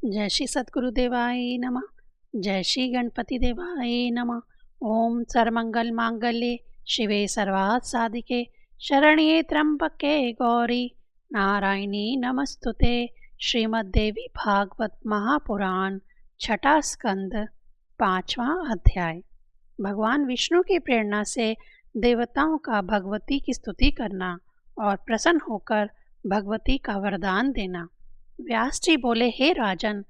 जय श्री सद्गुरुदेवाय नमः। जय श्री गणपति देवाय नमः। ओम सर्वमंगल मांगल्ये शिवे सर्वार्थ साधिके शरण्ये त्र्यंबके गौरी नारायणी नमस्तुते। श्रीमद्देवी भागवत महापुराण छठा स्कंद पांचवा अध्याय। भगवान विष्णु की प्रेरणा से देवताओं का भगवती की स्तुति करना और प्रसन्न होकर भगवती का वरदान देना। व्यास जी बोले, हे राजन,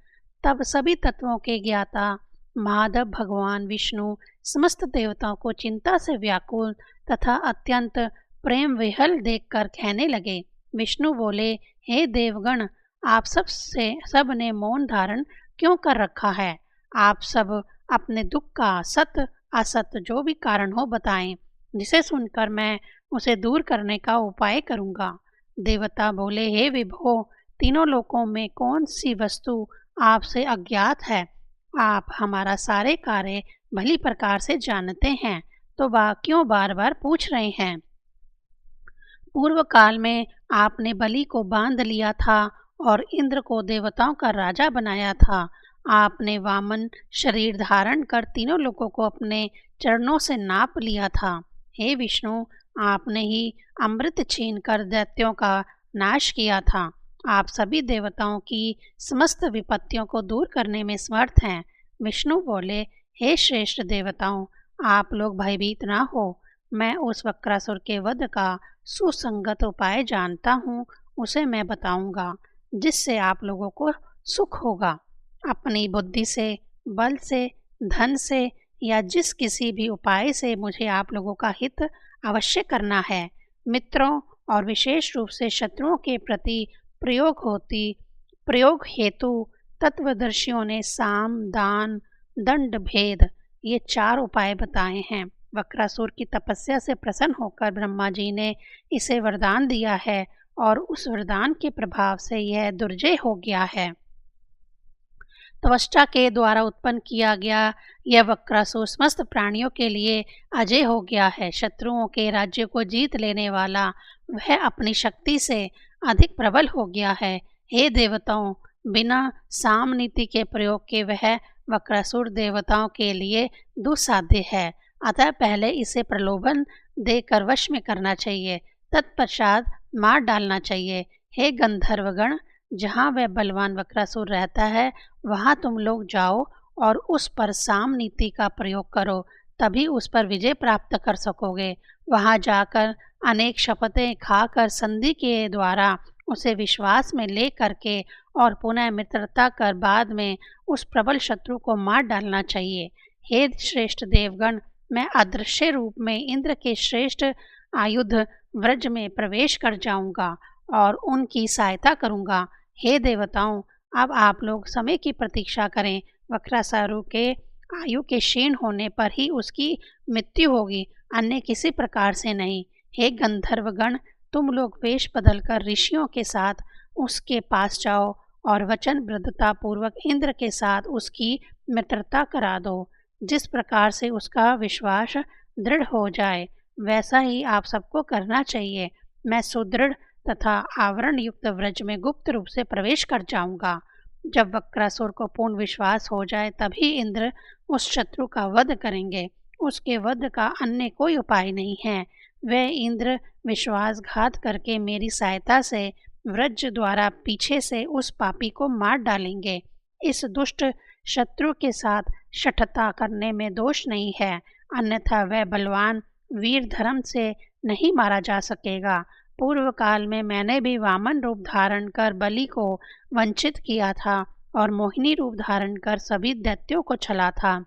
तब सभी तत्वों के ज्ञाता महादेव भगवान विष्णु समस्त देवताओं को चिंता से व्याकुल तथा अत्यंत प्रेम विहल देखकर कहने लगे। विष्णु बोले, हे देवगण, आप सब ने मौन धारण क्यों कर रखा है? आप सब अपने दुख का सत असत जो भी कारण हो बताएं, जिसे सुनकर मैं उसे दूर करने का उपाय करूंगा। देवता बोले, हे विभो, तीनों लोकों में कौन सी वस्तु आपसे अज्ञात है? आप हमारा सारे कार्य भली प्रकार से जानते हैं, तो क्यों बार बार पूछ रहे हैं? पूर्व काल में आपने बलि को बांध लिया था और इंद्र को देवताओं का राजा बनाया था। आपने वामन शरीर धारण कर तीनों लोकों को अपने चरणों से नाप लिया था। हे विष्णु, आपने ही अमृत छीन कर दैत्यों का नाश किया था। आप सभी देवताओं की समस्त विपत्तियों को दूर करने में समर्थ हैं। विष्णु बोले, हे श्रेष्ठ देवताओं, आप लोग भयभीत ना हो। मैं उस वक्रासुर के वध का सुसंगत उपाय जानता हूँ, उसे मैं बताऊंगा, जिससे आप लोगों को सुख होगा। अपनी बुद्धि से, बल से, धन से या जिस किसी भी उपाय से मुझे आप लोगों का हित अवश्य करना है। मित्रों और विशेष रूप से शत्रुओं के प्रति प्रयोग हेतु तत्वदर्शियों ने साम, दान, दंड, भेद ये 4 उपाय बताए हैं। वक्रासुर की तपस्या से प्रसन्न होकर ब्रह्मा जी ने इसे वरदान दिया है और उस वरदान के प्रभाव से यह दुर्जय हो गया है। त्वष्टा के द्वारा उत्पन्न किया गया यह वक्रासुर समस्त प्राणियों के लिए अजय हो गया है। शत्रुओं के राज्य को जीत लेने वाला वह अपनी शक्ति से अधिक प्रबल हो गया है। हे देवताओं, बिना साम नीति के प्रयोग के वह वक्रासुर देवताओं के लिए दुस्साध्य है। अतः पहले इसे प्रलोभन देकर वश में करना चाहिए, तत्पश्चात मार डालना चाहिए। हे गंधर्वगण, जहाँ वह बलवान वक्रासुर रहता है वहाँ तुम लोग जाओ और उस पर साम नीति का प्रयोग करो, तभी उस पर विजय प्राप्त कर सकोगे। वहाँ जाकर अनेक शपथें खाकर संधि के द्वारा उसे विश्वास में ले करके और पुनः मित्रता कर बाद में उस प्रबल शत्रु को मार डालना चाहिए। हे श्रेष्ठ देवगण, मैं अदृश्य रूप में इंद्र के श्रेष्ठ आयुध व्रज में प्रवेश कर जाऊंगा और उनकी सहायता करूंगा। हे देवताओं, अब आप लोग समय की प्रतीक्षा करें। वक्रासुर के आयु के क्षीण होने पर ही उसकी मृत्यु होगी, अन्य किसी प्रकार से नहीं। हे गंधर्वगण, तुम लोग वेश बदलकर ऋषियों के साथ उसके पास जाओ और वचनबद्धता पूर्वक इंद्र के साथ उसकी मित्रता करा दो। जिस प्रकार से उसका विश्वास दृढ़ हो जाए, वैसा ही आप सबको करना चाहिए। मैं सुदृढ़ तथा आवरण युक्त व्रज में गुप्त रूप से प्रवेश कर जाऊंगा। जब वक्रासुर को पूर्ण विश्वास हो जाए तभी इंद्र उस शत्रु का वध करेंगे। उसके वध का अन्य कोई उपाय नहीं है। वह इंद्र विश्वासघात करके मेरी सहायता से व्रज द्वारा पीछे से उस पापी को मार डालेंगे। इस दुष्ट शत्रु के साथ शठता करने में दोष नहीं है, अन्यथा वह बलवान वीर धर्म से नहीं मारा जा सकेगा। पूर्व काल में मैंने भी वामन रूप धारण कर बलि को वंचित किया था और मोहिनी रूप धारण कर सभी दैत्यों को छला था।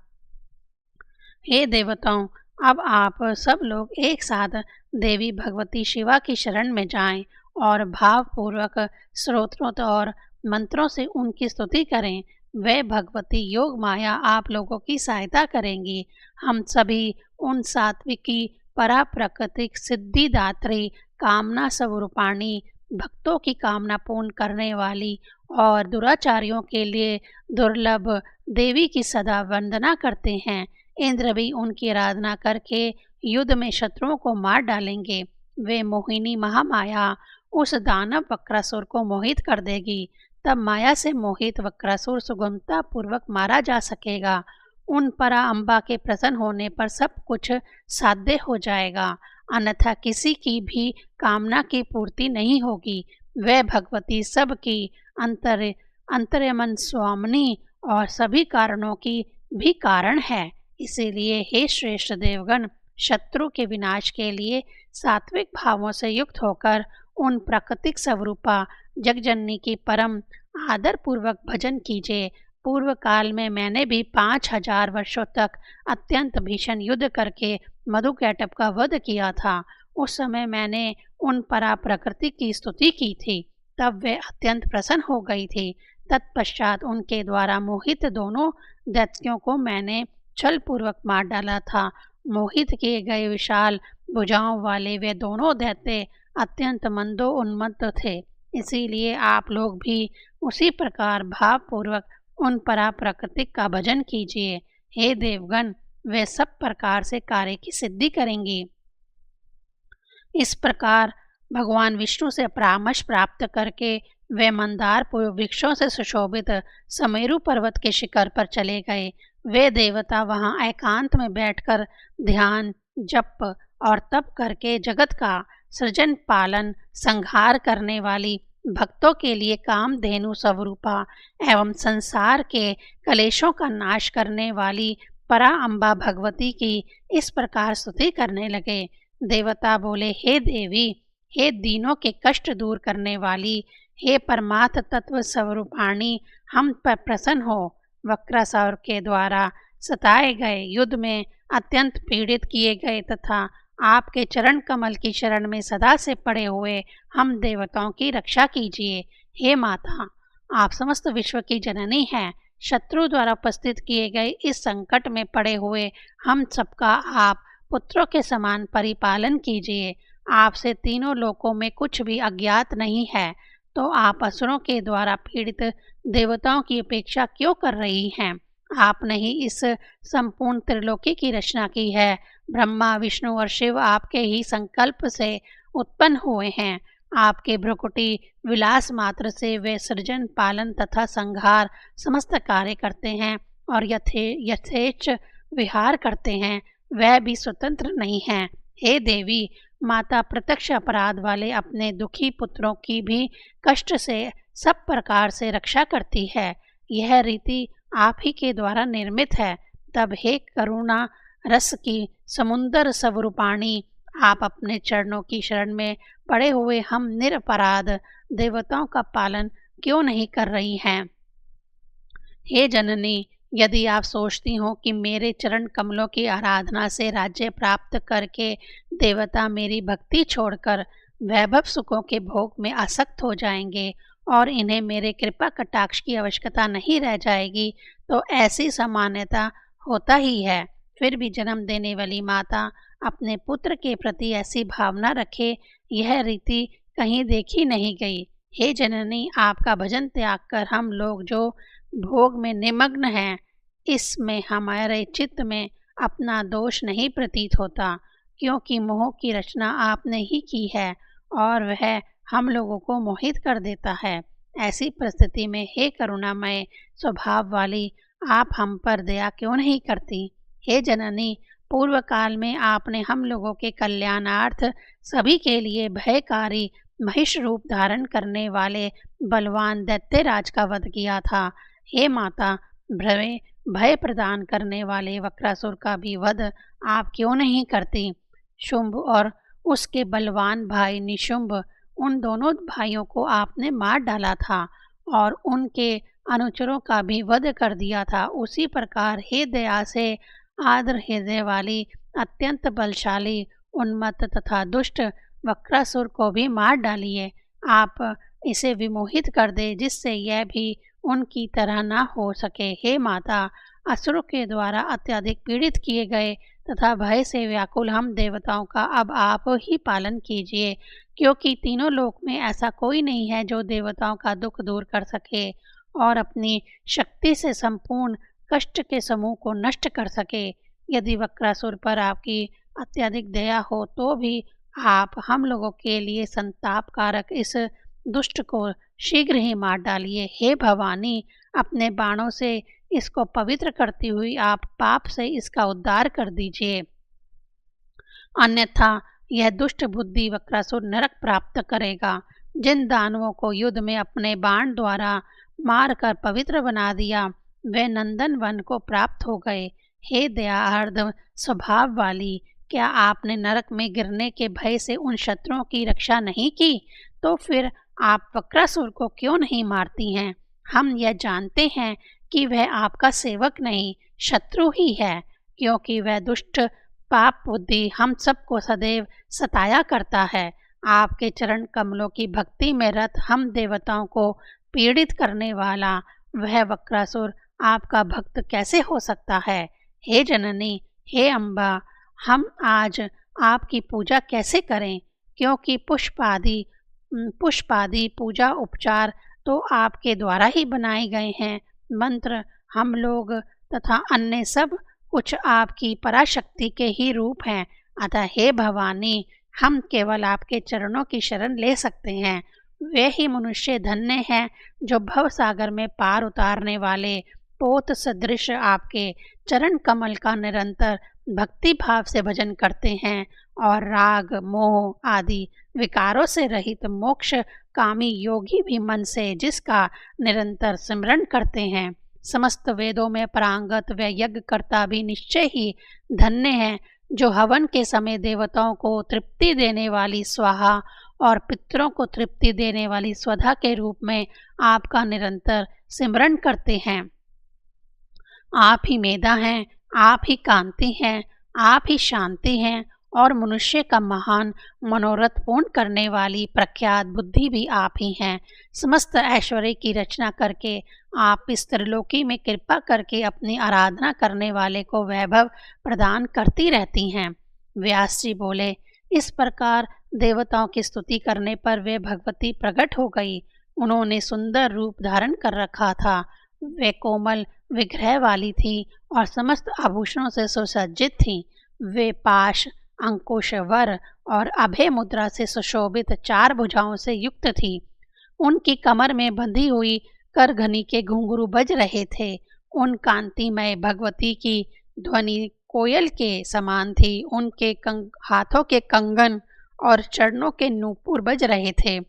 हे देवताओं, अब आप सब लोग एक साथ देवी भगवती शिवा की शरण में जाएं और भावपूर्वक स्तोत्रों और मंत्रों से उनकी स्तुति करें। वे भगवती योग माया आप लोगों की सहायता करेंगी। हम सभी उन सात्विकी पराप्राकृतिक सिद्धिदात्री कामना स्वरूपाणी भक्तों की कामना पूर्ण करने वाली और दुराचारियों के लिए दुर्लभ देवी की सदा वंदना करते हैं। इंद्र भी उनकी आराधना करके युद्ध में शत्रुओं को मार डालेंगे। वे मोहिनी महामाया उस दानव वक्रासुर को मोहित कर देगी तब माया से मोहित वक्रासुर सुगमता पूर्वक मारा जा सकेगा। उन परा अम्बा के प्रसन्न होने पर सब कुछ साध्य हो जाएगा, अन्यथा किसी की भी कामना की पूर्ति नहीं होगी। वह भगवती सबकी अंतर्यमन स्वामिनी और सभी कारणों की भी कारण है। इसीलिए हे श्रेष्ठ देवगण, शत्रु के विनाश के लिए सात्विक भावों से युक्त होकर उन प्राकृतिक स्वरूपा जगजननी की परम आदर पूर्वक भजन कीजिए। पूर्व काल में मैंने भी 5000 वर्षों तक अत्यंत भीषण युद्ध करके मधुकैटभ का वध किया था। उस समय मैंने उन परा प्रकृति की स्तुति की थी, तब वे अत्यंत प्रसन्न हो गई थी। तत्पश्चात उनके द्वारा मोहित दोनों दैत्यों को मैंने छल पूर्वक मार डाला था। मोहित किए गए विशाल भुजाओं वाले वे दोनों दैत्य अत्यंत मंदो उन्मत्त थे। इसीलिए आप लोग भी उसी प्रकार भावपूर्वक उन परा प्राकृतिक का भजन कीजिए। हे देवगण, वे सब प्रकार से कार्य की सिद्धि करेंगी। इस प्रकार भगवान विष्णु से परामर्श प्राप्त करके वे मंदार वृक्षों से सुशोभित समेरु पर्वत के शिखर पर चले गए। वे देवता वहां एकांत में बैठकर ध्यान, जप और तप करके जगत का सृजन, पालन, संहार करने वाली, भक्तों के लिए कामधेनु स्वरूपा एवं संसार के कलेशों का नाश करने वाली परा अम्बा भगवती की इस प्रकार स्तुति करने लगे। देवता बोले, हे देवी, हे दीनों के कष्ट दूर करने वाली, हे परमार्थ तत्व स्वरूपाणी, हम पर प्रसन्न हो। वक्रासुर के द्वारा सताए गए, युद्ध में अत्यंत पीड़ित किए गए तथा आपके चरण कमल की शरण में सदा से पड़े हुए हम देवताओं की रक्षा कीजिए। हे माता, आप समस्त विश्व की जननी हैं। शत्रु द्वारा उपस्थित किए गए इस संकट में पड़े हुए हम सबका आप पुत्रों के समान परिपालन कीजिए। आपसे तीनों लोकों में कुछ भी अज्ञात नहीं है, तो आप असुरों के द्वारा पीड़ित देवताओं की अपेक्षा क्यों कर रही हैं? आपने ही इस संपूर्ण त्रिलोकी की रचना की है। ब्रह्मा, विष्णु और शिव आपके ही संकल्प से उत्पन्न हुए हैं। आपके भ्रुकुटी विलास मात्र से वे सृजन, पालन तथा संहार समस्त कार्य करते हैं और यथेच विहार करते हैं। वह भी स्वतंत्र नहीं हैं। हे देवी, माता प्रत्यक्ष अपराध वाले अपने दुखी पुत्रों की भी कष्ट से सब प्रकार से रक्षा करती है। यह रीति आप ही के द्वारा निर्मित है। तब हे करुणा रस की समुंदर स्वरूपाणी, आप अपने चरणों की शरण में पड़े हुए हम निरपराध देवताओं का पालन क्यों नहीं कर रही हैं? हे जननी, यदि आप सोचती हो कि मेरे चरण कमलों की आराधना से राज्य प्राप्त करके देवता मेरी भक्ति छोड़कर वैभव सुखों के भोग में आसक्त हो जाएंगे और इन्हें मेरे कृपा कटाक्ष की आवश्यकता नहीं रह जाएगी, तो ऐसी सामान्यता होता ही है। फिर भी जन्म देने वाली माता अपने पुत्र के प्रति ऐसी भावना रखे, यह रीति कहीं देखी नहीं गई। हे जननी, आपका भजन त्याग कर हम लोग जो भोग में निमग्न हैं, इसमें हमारे चित्त में अपना दोष नहीं प्रतीत होता, क्योंकि मोह की रचना आपने ही की है और वह हम लोगों को मोहित कर देता है। ऐसी परिस्थिति में हे करुणामय स्वभाव वाली, आप हम पर दया क्यों नहीं करती? हे जननी, पूर्व काल में आपने हम लोगों के कल्याणार्थ सभी के लिए भयकारी महिष रूप धारण करने वाले बलवान दैत्यराज का वध किया था। हे माता, भय प्रदान करने वाले वक्रासुर का भी वध आप क्यों नहीं करती? शुंभ और उसके बलवान भाई निशुंभ, उन दोनों भाइयों को आपने मार डाला था और उनके अनुचरों का भी वध कर दिया था। उसी प्रकार हे दया से आर्द्र हृदय वाली, अत्यंत बलशाली, उन्मत्त तथा दुष्ट वक्रासुर को भी मार डालिए। आप इसे विमोहित कर दे, जिससे यह भी उनकी तरह ना हो सके। हे माता, असुरों के द्वारा अत्यधिक पीड़ित किए गए तथा भय से व्याकुल हम देवताओं का अब आप ही पालन कीजिए, क्योंकि तीनों लोक में ऐसा कोई नहीं है जो देवताओं का दुख दूर कर सके और अपनी शक्ति से संपूर्ण कष्ट के समूह को नष्ट कर सके। यदि वक्रासुर पर आपकी अत्यधिक दया हो तो भी आप हम लोगों के लिए संताप कारक इस दुष्ट को शीघ्र ही मार डालिए। हे भवानी, अपने बाणों से इसको पवित्र करती हुई आप पाप से इसका उद्धार कर दीजिए, अन्यथा यह दुष्ट बुद्धि वक्रासुर नरक प्राप्त करेगा। जिन दानवों को युद्ध में अपने बाण द्वारा मारकर पवित्र बना दिया, वे नंदन वन को प्राप्त हो गए। हे दयार्द स्वभाव वाली, क्या आपने नरक में गिरने के भय से उन शत्रुओं की रक्षा नहीं की? तो फिर आप वक्रासुर को क्यों नहीं मारती हैं? हम यह जानते हैं कि वह आपका सेवक नहीं, शत्रु ही है, क्योंकि वह दुष्ट पाप बुद्धि हम सबको सदैव सताया करता है। आपके चरण कमलों की भक्ति में रत हम देवताओं को पीड़ित करने वाला वह वक्रासुर आपका भक्त कैसे हो सकता है? हे जननी, हे अम्बा, हम आज आपकी पूजा कैसे करें? क्योंकि पुष्पादि पूजा उपचार तो आपके द्वारा ही बनाए गए हैं। मंत्र, हम लोग तथा अन्य सब कुछ आपकी पराशक्ति के ही रूप हैं। अतः हे भवानी, हम केवल आपके चरणों की शरण ले सकते हैं। वे ही मनुष्य धन्य हैं जो भव सागर में पार उतारने वाले पोत सदृश आपके चरण कमल का निरंतर भक्ति भाव से भजन करते हैं और राग मोह आदि विकारों से रहित मोक्ष कामी योगी भी मन से जिसका निरंतर सिमरन करते हैं। समस्त वेदों में परांगत व यज्ञकर्ता भी निश्चय ही धन्य हैं जो हवन के समय देवताओं को तृप्ति देने वाली स्वाहा और पितरों को तृप्ति देने वाली स्वधा के रूप में आपका निरंतर सिमरन करते हैं। आप ही मेधा हैं, आप ही कांति हैं, आप ही शांति हैं और मनुष्य का महान मनोरथ पूर्ण करने वाली प्रख्यात बुद्धि भी आप ही हैं। समस्त ऐश्वर्य की रचना करके आप इस त्रिलोकी में कृपा करके अपनी आराधना करने वाले को वैभव प्रदान करती रहती हैं। व्यास जी बोले, इस प्रकार देवताओं की स्तुति करने पर वे भगवती प्रकट हो गई। उन्होंने सुंदर रूप धारण कर रखा था। वे कोमल विग्रह वाली थी और समस्त आभूषणों से सुसज्जित थी। वे पाश, अंकुश, वर और अभय मुद्रा से सुशोभित 4 भुजाओं से युक्त थी। उनकी कमर में बंधी हुई करघनी के घुंघरू बज रहे थे। उन कांतिमय भगवती की ध्वनि कोयल के समान थी। उनके हाथों के कंगन और चरणों के नूपुर बज रहे थे।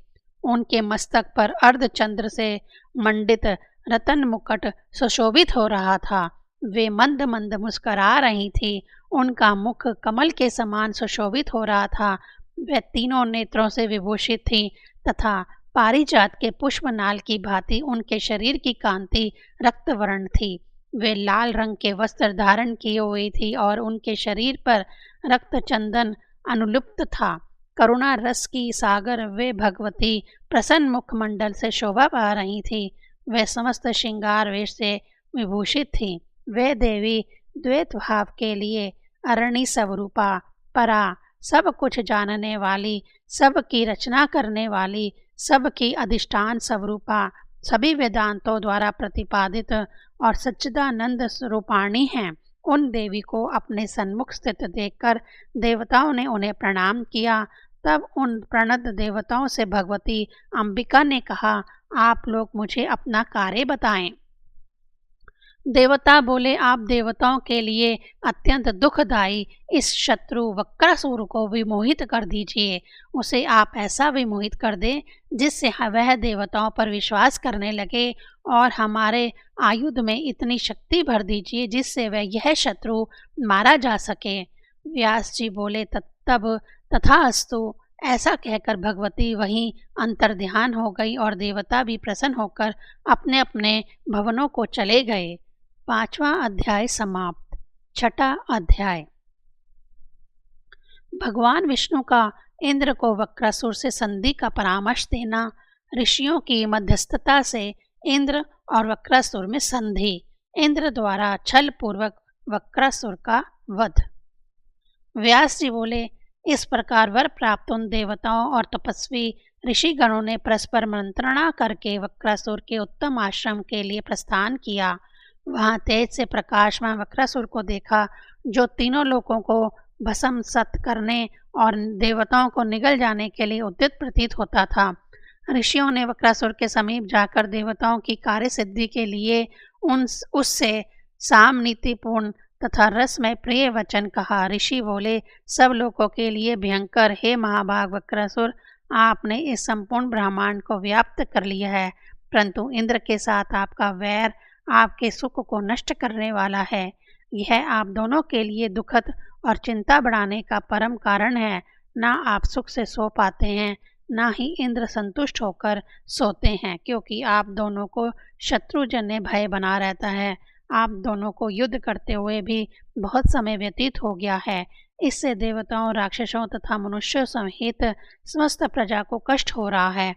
उनके मस्तक पर अर्धचंद्र से मंडित रतन मुकुट सुशोभित हो रहा था। वे मंद मंद मुस्करा रही थी। उनका मुख कमल के समान सुशोभित हो रहा था। वे तीनों नेत्रों से विभूषित थी तथा पारिजात के पुष्पनाल की भांति उनके शरीर की कांति रक्तवर्ण थी। वे लाल रंग के वस्त्र धारण किए हुए थी और उनके शरीर पर रक्त चंदन अनुलुप्त था। करुणा रस की सागर वे भगवती प्रसन्न मुखमंडल से शोभा पा रही थी। वे समस्त श्रृंगार वेश से विभूषित थी। वे देवी द्वैत भाव के लिए अरणी स्वरूपा, परा, सब कुछ जानने वाली, सब की रचना करने वाली, सब की अधिष्ठान स्वरूपा, सभी वेदांतों द्वारा प्रतिपादित और सच्चिदानंद स्वरूपाणी हैं। उन देवी को अपने सन्मुख स्थित देखकर देवताओं ने उन्हें प्रणाम किया। तब उन प्रणत देवताओं से भगवती अंबिका ने कहा, आप लोग मुझे अपना कार्य बताएं। देवता बोले, आप देवताओं के लिए अत्यंत दुखदायी इस शत्रु वक्रासुर को विमोहित कर दीजिए। उसे आप ऐसा विमोहित कर दें जिससे वह देवताओं पर विश्वास करने लगे और हमारे आयुध में इतनी शक्ति भर दीजिए जिससे वह यह शत्रु मारा जा सके। व्यास जी बोले, तब तथास्तु। ऐसा कहकर भगवती वहीं अंतर्ध्यान हो गई और देवता भी प्रसन्न होकर अपने अपने भवनों को चले गए। 5वां अध्याय समाप्त। 6ठा अध्याय। भगवान विष्णु का इंद्र को वक्रासुर से संधि का परामर्श देना। ऋषियों की मध्यस्थता से इंद्र और वक्रासुर में संधि। इंद्र द्वारा छल पूर्वक वक्रासुर का वध। व्यास जी बोले, इस प्रकार वर प्राप्त उन देवताओं और तपस्वी ऋषिगणों ने परस्पर मंत्रणा करके वक्रासुर के उत्तम आश्रम के लिए प्रस्थान किया। वहाँ तेज से प्रकाशमान वक्रासुर को देखा जो तीनों लोगों को भस्म सत करने और देवताओं को निगल जाने के लिए उद्यत प्रतीत होता था। ऋषियों ने वक्रासुर के समीप जाकर देवताओं की कार्य सिद्धि के लिए उससे साम नीतिपूर्ण तथा रसमय प्रिय वचन कहा। ऋषि बोले, सब लोगों के लिए भयंकर हे महाभाग वक्रासुर, आपने इस संपूर्ण ब्रह्मांड को व्याप्त कर लिया है, परंतु इंद्र के साथ आपका वैर आपके सुख को नष्ट करने वाला है। यह आप दोनों के लिए दुखद और चिंता बढ़ाने का परम कारण है। ना आप सुख से सो पाते हैं, ना ही इंद्र संतुष्ट होकर सोते हैं, क्योंकि आप दोनों को शत्रुजन्य भय बना रहता है। आप दोनों को युद्ध करते हुए भी बहुत समय व्यतीत हो गया है। इससे देवताओं, राक्षसों तथा मनुष्यों सहित समस्त प्रजा को कष्ट हो रहा है।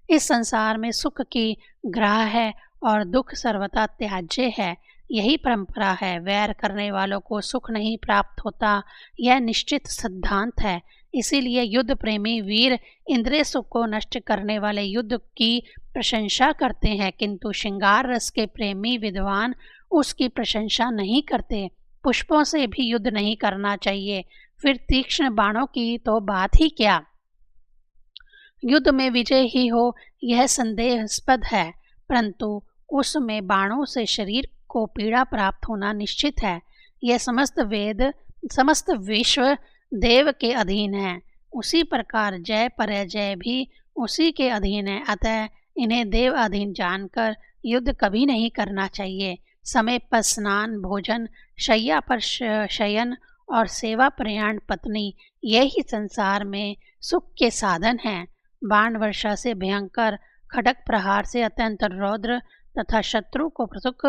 इस संसार में सुख की ग्राह है और दुख सर्वथा त्याज्य है। यही परंपरा है। वैर करने वालों को सुख नहीं प्राप्त होता, यह निश्चित सिद्धांत है। इसीलिए युद्ध प्रेमी वीर इंद्रिय सुख को नष्ट करने वाले युद्ध की प्रशंसा करते हैं, किंतु श्रृंगार रस के प्रेमी विद्वान उसकी प्रशंसा नहीं करते। पुष्पों से भी युद्ध नहीं करना चाहिए, फिर तीक्ष्ण बाणों की तो बात ही क्या। युद्ध में विजय ही हो यह संदेहास्पद है, परंतु उसमें बाणों से शरीर को पीड़ा प्राप्त होना निश्चित है। यह समस्त विश्व देव के अधीन है, उसी प्रकार जय पराजय भी उसी के अधीन है। अतः इन्हें देव अधीन जानकर युद्ध कभी नहीं करना चाहिए। समय पर स्नान, भोजन, शैया पर शयन और सेवा प्रयाण पत्नी, यही संसार में सुख के साधन हैं। बाण वर्षा से भयंकर, खड़ग प्रहार से अत्यंत रौद्र तथा शत्रु को सुख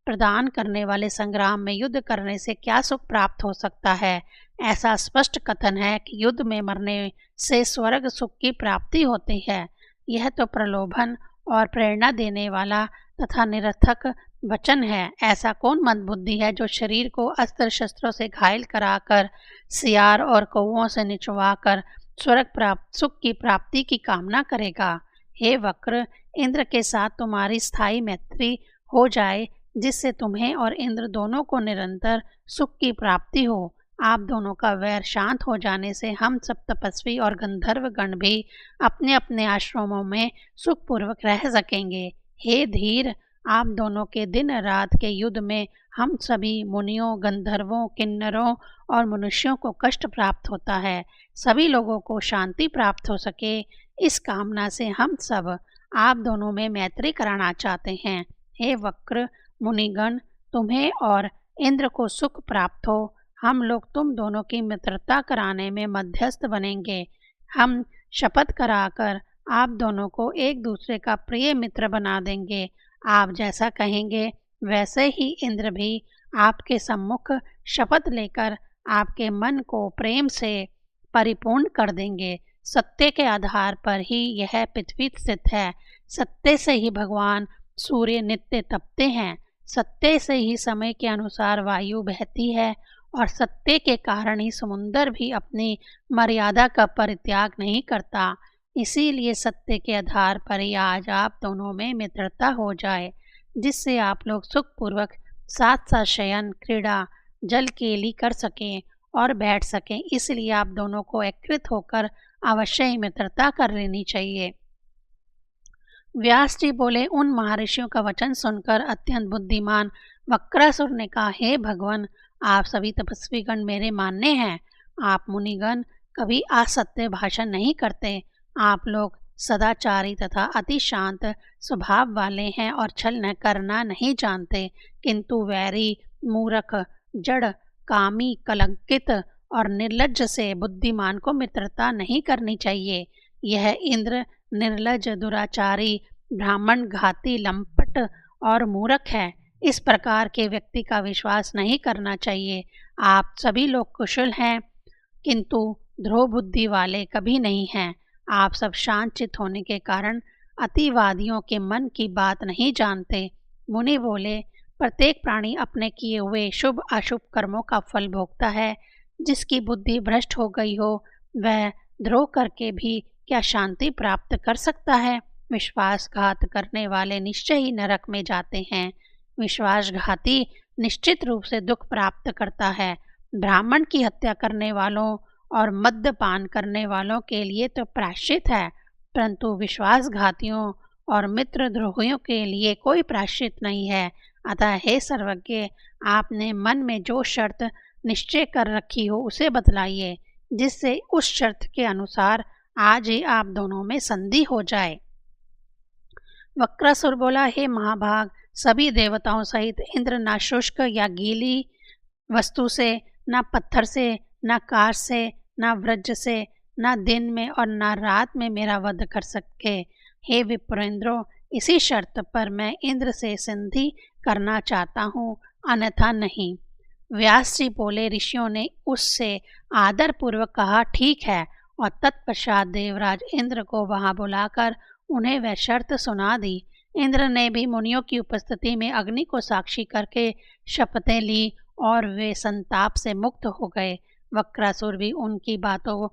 प्रदान करने वाले संग्राम में युद्ध करने से क्या सुख प्राप्त हो सकता है। ऐसा स्पष्ट कथन है कि युद्ध में मरने से स्वर्ग सुख की प्राप्ति होती है। यह तो प्रलोभन और प्रेरणा देने वाला तथा निरर्थक वचन है। ऐसा कौन मंदबुद्धि है जो शरीर को अस्त्र शस्त्रों से घायल कराकर, सियार और कौओं से निचवाकर स्वर्ग सुख की प्राप्ति की कामना करेगा। हे वक्र, इंद्र के साथ तुम्हारी स्थायी मैत्री हो जाए, जिससे तुम्हें और इंद्र दोनों को निरंतर सुख की प्राप्ति हो। आप दोनों का वैर शांत हो जाने से हम सब तपस्वी और गंधर्व गण भी अपने अपने आश्रमों में सुखपूर्वक रह सकेंगे। हे धीर, आप दोनों के दिन रात के युद्ध में हम सभी मुनियों, गंधर्वों, किन्नरों और मनुष्यों को कष्ट प्राप्त होता है। सभी लोगों को शांति प्राप्त हो सके, इस कामना से हम सब आप दोनों में मैत्री कराना चाहते हैं। हे वक्र मुनिगण, तुम्हें और इंद्र को सुख प्राप्त हो। हम लोग तुम दोनों की मित्रता कराने में मध्यस्थ बनेंगे। हम शपथ कराकर आप दोनों को एक दूसरे का प्रिय मित्र बना देंगे। आप जैसा कहेंगे वैसे ही इंद्र भी आपके सम्मुख शपथ लेकर आपके मन को प्रेम से परिपूर्ण कर देंगे। सत्य के आधार पर ही यह पृथ्वी स्थित है। सत्य से ही भगवान सूर्य नित्य तपते हैं। सत्य से ही समय के अनुसार वायु बहती है और सत्य के कारण ही समुद्र भी अपनी मर्यादा का परित्याग नहीं करता। इसीलिए सत्य के आधार पर ही आज आप दोनों में मित्रता हो जाए, जिससे आप लोग सुखपूर्वक साथ साथ शयन, क्रीड़ा, जल केली कर सकें और बैठ सकें। इसलिए आप दोनों को एकत्रित होकर अवश्य ही मित्रता कर लेनी चाहिए। व्यास जी बोले, उन महर्षियों का वचन सुनकर अत्यंत बुद्धिमान वक्रासुर ने कहा, हे भगवान, आप सभी तपस्वीगण मेरे मानने हैं। आप मुनिगण कभी असत्य भाषण नहीं करते। आप लोग सदाचारी तथा अति शांत स्वभाव वाले हैं और छल न करना नहीं जानते, किंतु वैरी, मूर्ख, जड़, कामी, कलंकित और निर्लज्ज से बुद्धिमान को मित्रता नहीं करनी चाहिए। यह इंद्र निर्लज, दुराचारी, ब्राह्मण घाती, लंपट और मूर्ख है। इस प्रकार के व्यक्ति का विश्वास नहीं करना चाहिए। आप सभी लोग कुशल हैं, किंतु ध्रुव बुद्धि वाले कभी नहीं हैं। आप सब शांत चित्त होने के कारण अतिवादियों के मन की बात नहीं जानते। मुनि बोले, प्रत्येक प्राणी अपने किए हुए शुभ अशुभ कर्मों का फल भोगता है। जिसकी बुद्धि भ्रष्ट हो गई हो वह द्रोह करके भी क्या शांति प्राप्त कर सकता है। विश्वासघात करने वाले निश्चय ही नरक में जाते हैं। विश्वासघाती निश्चित रूप से दुख प्राप्त करता है। ब्राह्मण की हत्या करने वालों और मद्यपान करने वालों के लिए तो प्रायश्चित है, परंतु विश्वासघातियों और मित्रद्रोहियों के लिए कोई प्रायश्चित नहीं है। अतः हे सर्वज्ञ, आपने मन में जो शर्त निश्चय कर रखी हो उसे बतलाइए, जिससे उस शर्त के अनुसार आज ही आप दोनों में संधि हो जाए। वक्रासुर बोला, हे महाभाग, सभी देवताओं सहित इंद्र न शुष्क या गीली वस्तु से, न पत्थर से, न काश से, न वज्र से, न दिन में और न रात में मेरा वध कर सके। हे विप्रेंद्रो, इसी शर्त पर मैं इंद्र से संधि करना चाहता हूँ, अन्यथा नहीं। व्यास जी बोले, ऋषियों ने उससे आदर पूर्वक कहा, ठीक है, और तत्पश्चात देवराज इंद्र को वहां बुलाकर उन्हें वह शर्त सुना दी। इंद्र ने भी मुनियों की उपस्थिति में अग्नि को साक्षी करके शपथें ली और वे संताप से मुक्त हो गए। वक्रासुर भी उनकी बातों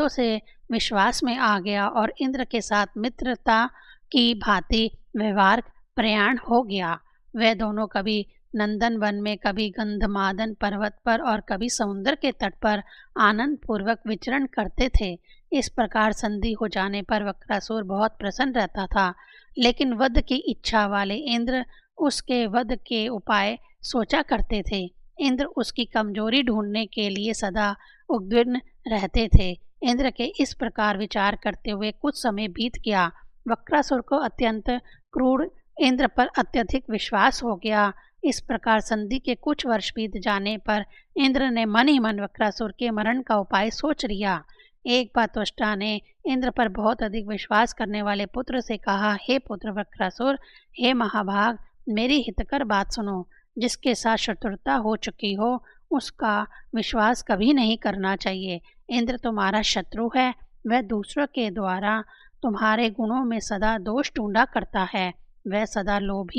से विश्वास में आ गया और इंद्र के साथ मित्रता की भांति व्यवहार प्रयाण हो गया। वे दोनों कभी नंदन वन में, कभी गंधमादन पर्वत पर और कभी समुद्र के तट पर आनंद पूर्वक विचरण करते थे। इस प्रकार संधि हो जाने पर वक्रासुर बहुत प्रसन्न रहता था, लेकिन वध की इच्छा वाले इंद्र उसके वध के उपाय सोचा करते थे। इंद्र उसकी कमजोरी ढूंढने के लिए सदा उद्विग्न रहते थे। इंद्र के इस प्रकार विचार करते हुए कुछ समय बीत गया। वक्रासुर को अत्यंत क्रूर इंद्र पर अत्यधिक विश्वास हो गया। इस प्रकार संधि के कुछ वर्ष बीत जाने पर इंद्र ने मन ही मन वक्रासुर के मरण का उपाय सोच लिया। एक बार त्वष्टा ने इंद्र पर बहुत अधिक विश्वास करने वाले पुत्र से कहा, हे पुत्र वक्रासुर, हे महाभाग, मेरी हितकर बात सुनो। जिसके साथ शत्रुता हो चुकी हो उसका विश्वास कभी नहीं करना चाहिए। इंद्र तुम्हारा शत्रु है, वह दूसरों के द्वारा तुम्हारे गुणों में सदा दोष ढूंढा करता है। वह सदा लोभ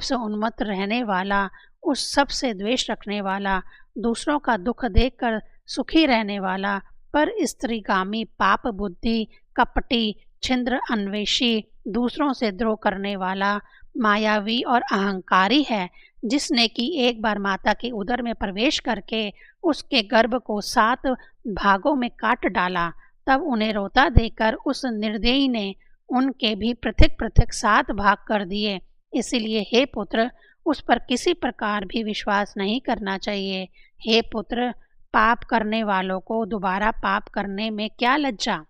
से उन्मत्त रहने वाला, उस सब से द्वेष रखने वाला, दूसरों का दुख देखकर सुखी रहने वाला, पर स्त्रीगामी, पाप बुद्धि, कपटी, छिंद्र अन्वेषी, दूसरों से द्रोह करने वाला, मायावी और अहंकारी है, जिसने कि एक बार माता के उदर में प्रवेश करके उसके गर्भ को 7 भागों में काट डाला। तब उन्हें रोता देखकर उस निर्दयी ने उनके भी पृथक पृथक 7 भाग कर दिए। इसीलिए हे पुत्र, उस पर किसी प्रकार भी विश्वास नहीं करना चाहिए। हे पुत्र, पाप करने वालों को दोबारा पाप करने में क्या लज्जा।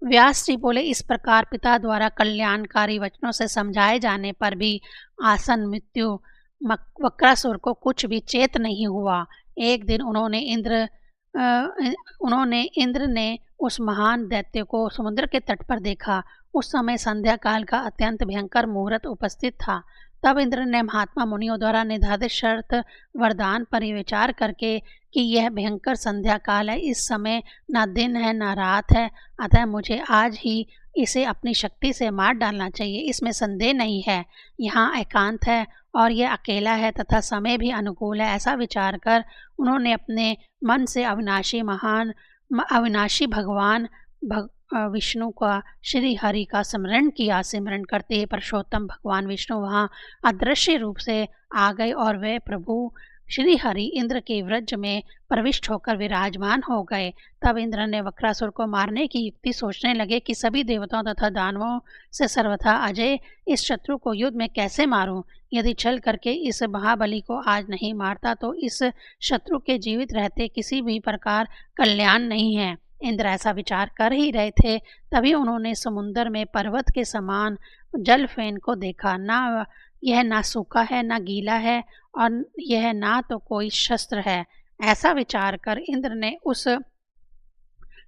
व्यास जी बोले, इस प्रकार पिता द्वारा कल्याणकारी वचनों से समझाए जाने पर भी आसन मृत्यु वक्रासुर को कुछ भी चेत नहीं हुआ। एक दिन इंद्र ने उस महान दैत्य को समुद्र के तट पर देखा। उस समय संध्या काल का अत्यंत भयंकर मुहूर्त उपस्थित था। तब इंद्र ने महात्मा मुनियों द्वारा निर्धारित शर्त वरदान पर विचार करके कि यह भयंकर संध्या काल है, इस समय न दिन है न रात है, अतः मुझे आज ही इसे अपनी शक्ति से मार डालना चाहिए, इसमें संदेह नहीं है। यहाँ एकांत है और यह अकेला है तथा समय भी अनुकूल है। ऐसा विचार कर उन्होंने अपने मन से अविनाशी भगवान विष्णु का, श्री हरि का स्मरण किया। स्मरण करते ही पुरुषोत्तम भगवान विष्णु वहाँ अदृश्य रूप से आ गए और वे प्रभु श्री हरि इंद्र के व्रज में प्रविष्ट होकर विराजमान हो गए। तब इंद्र ने वक्रासुर को मारने की युक्ति सोचने लगे कि सभी देवताओं तथा दानवों से सर्वथा अजय इस शत्रु को युद्ध में कैसे मारूं। यदि छल करके इस महाबली को आज नहीं मारता तो इस शत्रु के जीवित रहते किसी भी प्रकार कल्याण नहीं है। इंद्र ऐसा विचार कर ही रहे थे, तभी उन्होंने समुद्र में पर्वत के समान जल फेन को देखा। यह ना सूखा है ना गीला है और यह ना तो कोई शस्त्र है। ऐसा विचार कर इंद्र ने उस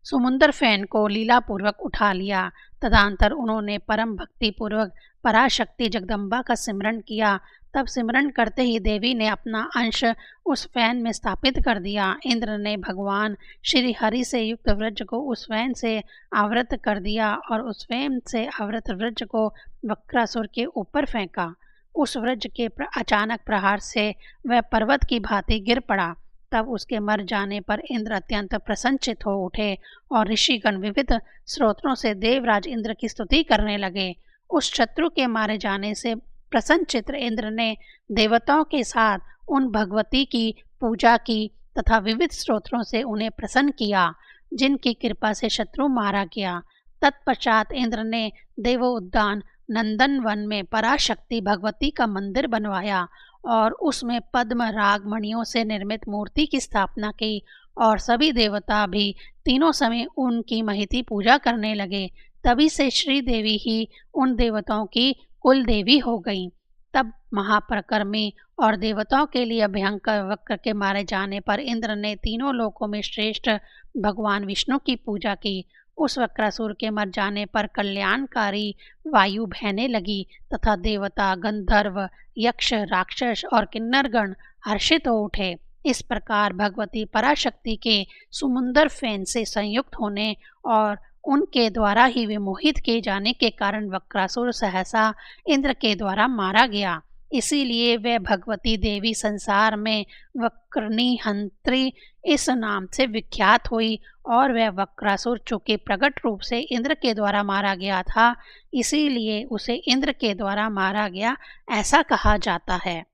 समुद्र फेन को लीलापूर्वक उठा लिया। तदंतर उन्होंने परम भक्ति पूर्वक पराशक्ति जगदम्बा का सिमरन किया। तब सिमरन करते ही देवी ने अपना अंश उस फैन में स्थापित कर दिया। इंद्र ने भगवान श्री हरि से युक्त व्रज को उस फैन से आवृत कर दिया और उस फैन से आवृत व्रज को वक्रासुर के ऊपर फेंका। उस व्रज के अचानक प्रहार से वह पर्वत की भांति गिर पड़ा। तब उसके मर जाने पर इंद्र अत्यंत प्रसन्नचित हो उठे और ऋषिगण विविध स्रोतों से देवराज इंद्र की स्तुति करने लगे। उस शत्रु के मारे जाने से प्रसन्नचित्त इंद्र ने देवताओं के साथ उन भगवती की पूजा की तथा विविध स्रोतों से उन्हें प्रसन्न किया। जिनकी कृपा से शत्रु मारा गया। तत्पश्चात इंद्र ने देवोद्यान नंदनवन में पराशक्ति भगवती का मंदिर बनवाया और उसमें पद्म राग मणियों से निर्मित मूर्ति की स्थापना की और सभी देवता भी तीनों समय उनकी महती पूजा करने लगे। तभी से श्री देवी ही उन देवताओं की कुल देवी हो गईं। तब महापराक्रमी और देवताओं के लिए भयंकर वक्र के मारे जाने पर इंद्र ने तीनों लोकों में श्रेष्ठ भगवान विष्णु की पूजा की। उस वक्रासुर के मर जाने पर कल्याणकारी वायु बहने लगी तथा देवता, गंधर्व, यक्ष, राक्षस और किन्नरगण हर्षित हो उठे। इस प्रकार भगवती पराशक्ति के सुमुंदर फैन से संयुक्त होने और उनके द्वारा ही विमोहित किए जाने के कारण वक्रासुर सहसा इंद्र के द्वारा मारा गया। इसीलिए वह भगवती देवी संसार में वक्रनी हंत्री इस नाम से विख्यात हुई और वह वक्रासुर चूंकि प्रकट रूप से इंद्र के द्वारा मारा गया था, इसीलिए उसे इंद्र के द्वारा मारा गया ऐसा कहा जाता है।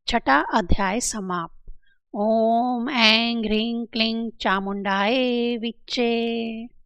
छठा अध्याय समाप्त। ओम ऐं ह्रीं क्लीं चामुंडाय विच्चे।